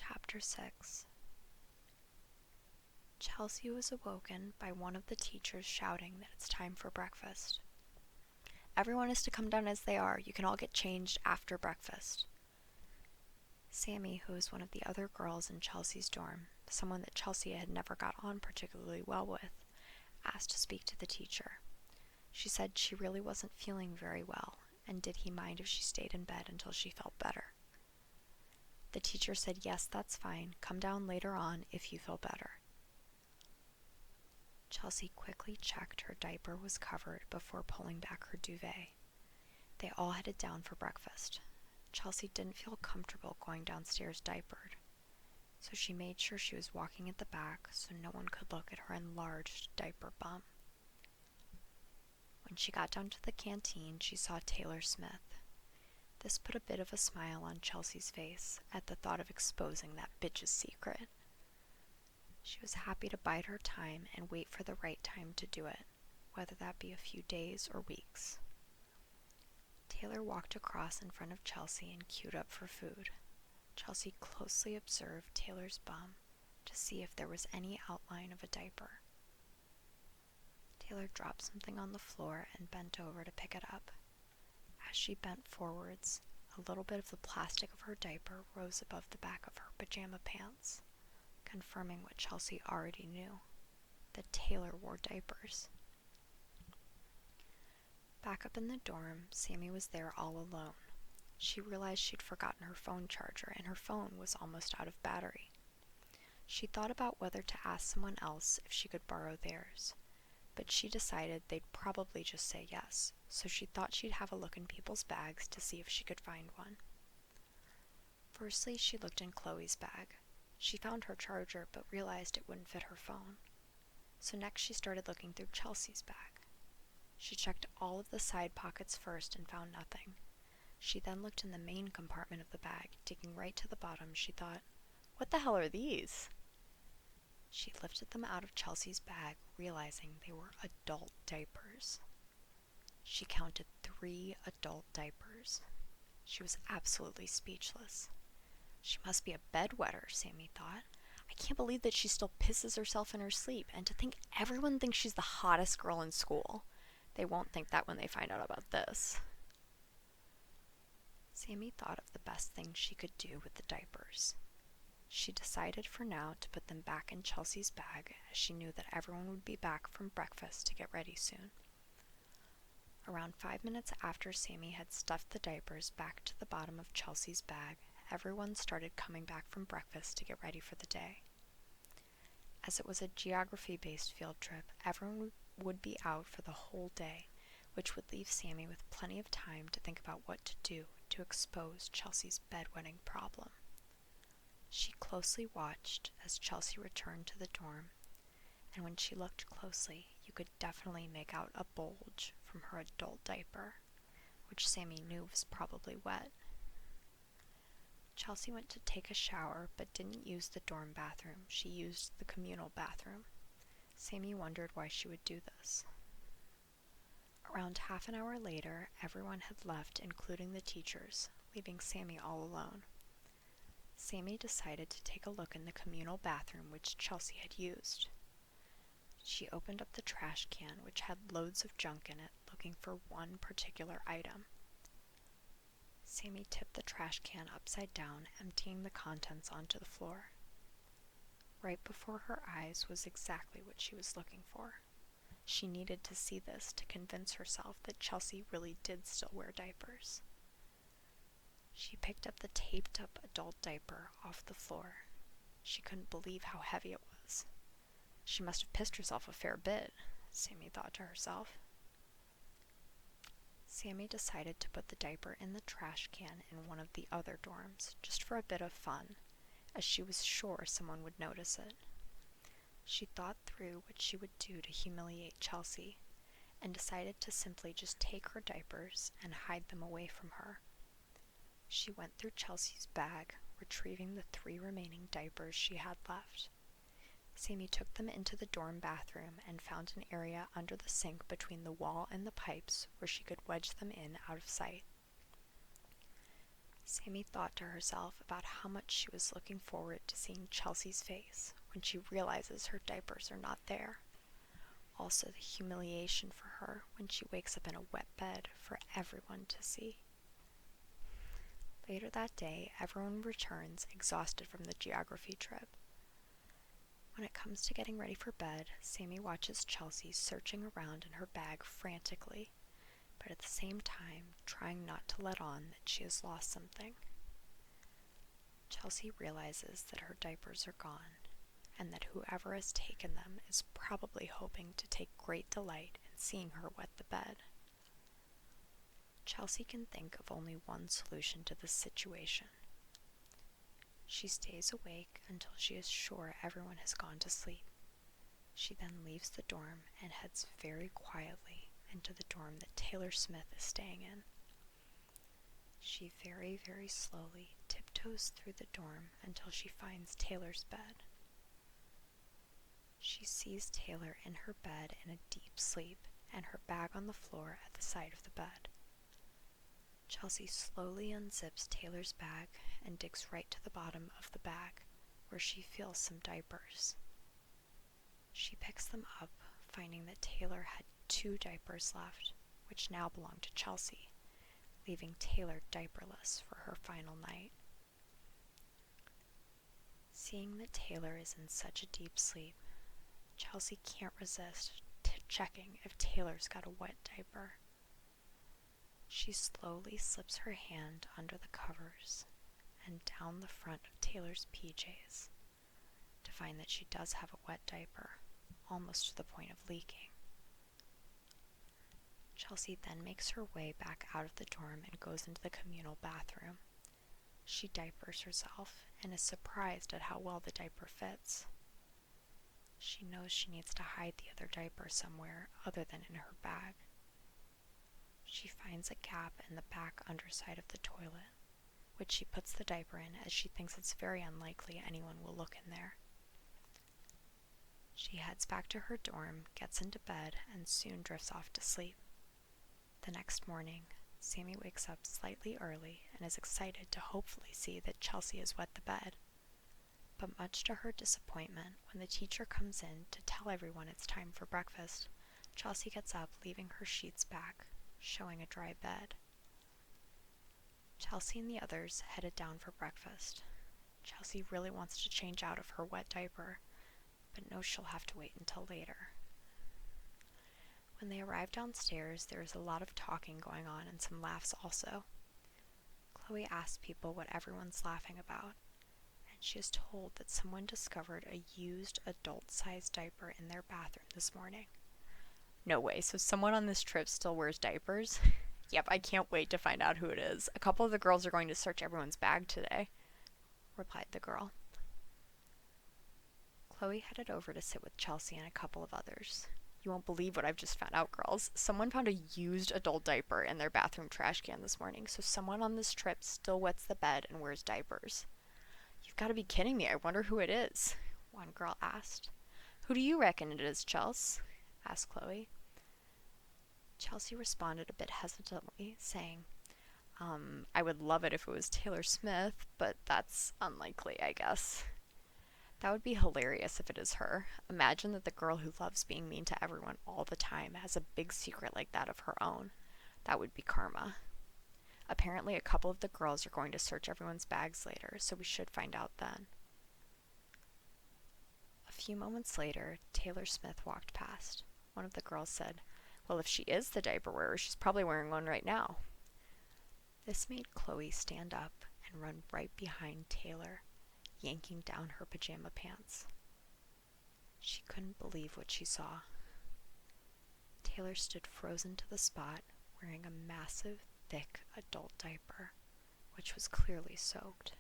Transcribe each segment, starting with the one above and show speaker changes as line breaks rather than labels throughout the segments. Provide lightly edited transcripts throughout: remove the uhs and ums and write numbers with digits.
Chapter 6. Chelsea was awoken by one of the teachers shouting that it's time for breakfast. "Everyone is to come down as they are. You can all get changed after breakfast." Sammy, who was one of the other girls in Chelsea's dorm, someone that Chelsea had never got on particularly well with, asked to speak to the teacher. She said she really wasn't feeling very well, and did he mind if she stayed in bed until she felt better? The teacher said, "Yes, that's fine. Come down later on if you feel better." Chelsea quickly checked her diaper was covered before pulling back her duvet. They all headed down for breakfast. Chelsea didn't feel comfortable going downstairs diapered, so she made sure she was walking at the back so no one could look at her enlarged diaper bum. When she got down to the canteen, she saw Taylor Smith. This put a bit of a smile on Chelsea's face at the thought of exposing that bitch's secret. She was happy to bide her time and wait for the right time to do it, whether that be a few days or weeks. Taylor walked across in front of Chelsea and queued up for food. Chelsea closely observed Taylor's bum to see if there was any outline of a diaper. Taylor dropped something on the floor and bent over to pick it up. As she bent forwards, a little bit of the plastic of her diaper rose above the back of her pajama pants, confirming what Chelsea already knew, that Taylor wore diapers. Back up in the dorm, Sammy was there all alone. She realized she'd forgotten her phone charger, and her phone was almost out of battery. She thought about whether to ask someone else if she could borrow theirs, but she decided they'd probably just say yes, so she thought she'd have a look in people's bags to see if she could find one. Firstly, she looked in Chloe's bag. She found her charger, but realized it wouldn't fit her phone. So next she started looking through Chelsea's bag. She checked all of the side pockets first and found nothing. She then looked in the main compartment of the bag. Digging right to the bottom, she thought, "What the hell are these?" She lifted them out of Chelsea's bag, realizing they were adult diapers. She counted 3 adult diapers. She was absolutely speechless. She must be a bedwetter, Sammy thought. I can't believe that she still pisses herself in her sleep, and to think everyone thinks she's the hottest girl in school. They won't think that when they find out about this. Sammy thought of the best thing she could do with the diapers. She decided for now to put them back in Chelsea's bag, as she knew that everyone would be back from breakfast to get ready soon. Around 5 minutes after Sammy had stuffed the diapers back to the bottom of Chelsea's bag, everyone started coming back from breakfast to get ready for the day. As it was a geography-based field trip, everyone would be out for the whole day, which would leave Sammy with plenty of time to think about what to do to expose Chelsea's bedwetting problem. She closely watched as Chelsea returned to the dorm, and when she looked closely, you could definitely make out a bulge from her adult diaper, which Sammy knew was probably wet. Chelsea went to take a shower, but didn't use the dorm bathroom. She used the communal bathroom. Sammy wondered why she would do this. Around half an hour later, everyone had left, including the teachers, leaving Sammy all alone. Sammy decided to take a look in the communal bathroom which Chelsea had used. She opened up the trash can, which had loads of junk in it, looking for one particular item. Sammy tipped the trash can upside down, emptying the contents onto the floor. Right before her eyes was exactly what she was looking for. She needed to see this to convince herself that Chelsea really did still wear diapers. She picked up the taped-up adult diaper off the floor. She couldn't believe how heavy it was. She must have pissed herself a fair bit, Sammy thought to herself. Sammy decided to put the diaper in the trash can in one of the other dorms, just for a bit of fun, as she was sure someone would notice it. She thought through what she would do to humiliate Chelsea, and decided to simply just take her diapers and hide them away from her. She went through Chelsea's bag, retrieving the 3 remaining diapers she had left. Sammy took them into the dorm bathroom and found an area under the sink between the wall and the pipes where she could wedge them in out of sight. Sammy thought to herself about how much she was looking forward to seeing Chelsea's face when she realizes her diapers are not there. Also the humiliation for her when she wakes up in a wet bed for everyone to see. Later that day, everyone returns exhausted from the geography trip. When it comes to getting ready for bed, Sammy watches Chelsea searching around in her bag frantically, but at the same time trying not to let on that she has lost something. Chelsea realizes that her diapers are gone, and that whoever has taken them is probably hoping to take great delight in seeing her wet the bed. Chelsea can think of only one solution to this situation. She stays awake until she is sure everyone has gone to sleep. She then leaves the dorm and heads very quietly into the dorm that Taylor Smith is staying in. She very, very slowly tiptoes through the dorm until she finds Taylor's bed. She sees Taylor in her bed in a deep sleep and her bag on the floor at the side of the bed. Chelsea slowly unzips Taylor's bag and digs right to the bottom of the bag, where she feels some diapers. She picks them up, finding that Taylor had 2 diapers left, which now belong to Chelsea, leaving Taylor diaperless for her final night. Seeing that Taylor is in such a deep sleep, Chelsea can't resist checking if Taylor's got a wet diaper. She slowly slips her hand under the covers and down the front of Taylor's PJs to find that she does have a wet diaper, almost to the point of leaking. Chelsea then makes her way back out of the dorm and goes into the communal bathroom. She diapers herself and is surprised at how well the diaper fits. She knows she needs to hide the other diaper somewhere other than in her bag. She finds a gap in the back underside of the toilet, which she puts the diaper in as she thinks it's very unlikely anyone will look in there. She heads back to her dorm, gets into bed, and soon drifts off to sleep. The next morning, Sammy wakes up slightly early and is excited to hopefully see that Chelsea has wet the bed. But much to her disappointment, when the teacher comes in to tell everyone it's time for breakfast, Chelsea gets up, leaving her sheets back, showing a dry bed. Chelsea and the others headed down for breakfast. Chelsea really wants to change out of her wet diaper, but knows she'll have to wait until later. When they arrive downstairs, there is a lot of talking going on and some laughs also. Chloe asks people what everyone's laughing about, and she is told that someone discovered a used adult-sized diaper in their bathroom this morning. No way, so someone on this trip still wears diapers? Yep, I can't wait to find out who it is. A couple of the girls are going to search everyone's bag today, replied the girl. Chloe headed over to sit with Chelsea and a couple of others. You won't believe what I've just found out, girls. Someone found a used adult diaper in their bathroom trash can this morning, so someone on this trip still wets the bed and wears diapers. You've got to be kidding me. I wonder who it is, one girl asked. Who do you reckon it is, Chels? Asked Chloe. Chelsea responded a bit hesitantly, saying, I would love it if it was Taylor Smith, but that's unlikely, I guess. That would be hilarious if it is her. Imagine that the girl who loves being mean to everyone all the time has a big secret like that of her own. That would be karma. Apparently a couple of the girls are going to search everyone's bags later, so we should find out then. A few moments later, Taylor Smith walked past. One of the girls said, well, if she is the diaper wearer, she's probably wearing one right now. This made Chloe stand up and run right behind Taylor, yanking down her pajama pants. She couldn't believe what she saw. Taylor stood frozen to the spot, wearing a massive, thick adult diaper, which was clearly soaked.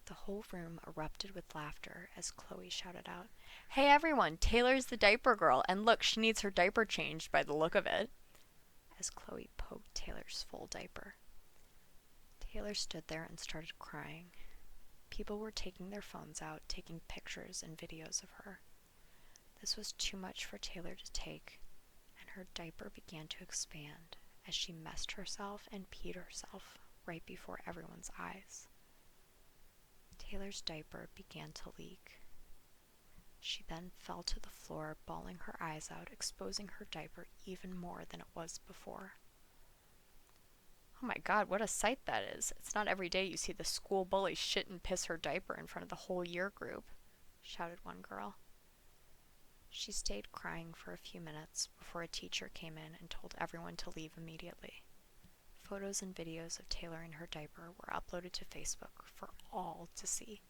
The whole room erupted with laughter as Chloe shouted out, Hey everyone, Taylor's the diaper girl, and look, she needs her diaper changed by the look of it, as Chloe poked Taylor's full diaper. Taylor stood there and started crying. People were taking their phones out, taking pictures and videos of her. This was too much for Taylor to take, and her diaper began to expand as she messed herself and peed herself right before everyone's eyes. Taylor's diaper began to leak. She then fell to the floor, bawling her eyes out, exposing her diaper even more than it was before. "Oh my God, what a sight that is. It's not every day you see the school bully shit and piss her diaper in front of the whole year group," shouted one girl. She stayed crying for a few minutes before a teacher came in and told everyone to leave immediately. Photos and videos of Taylor in her diaper were uploaded to Facebook for all to see.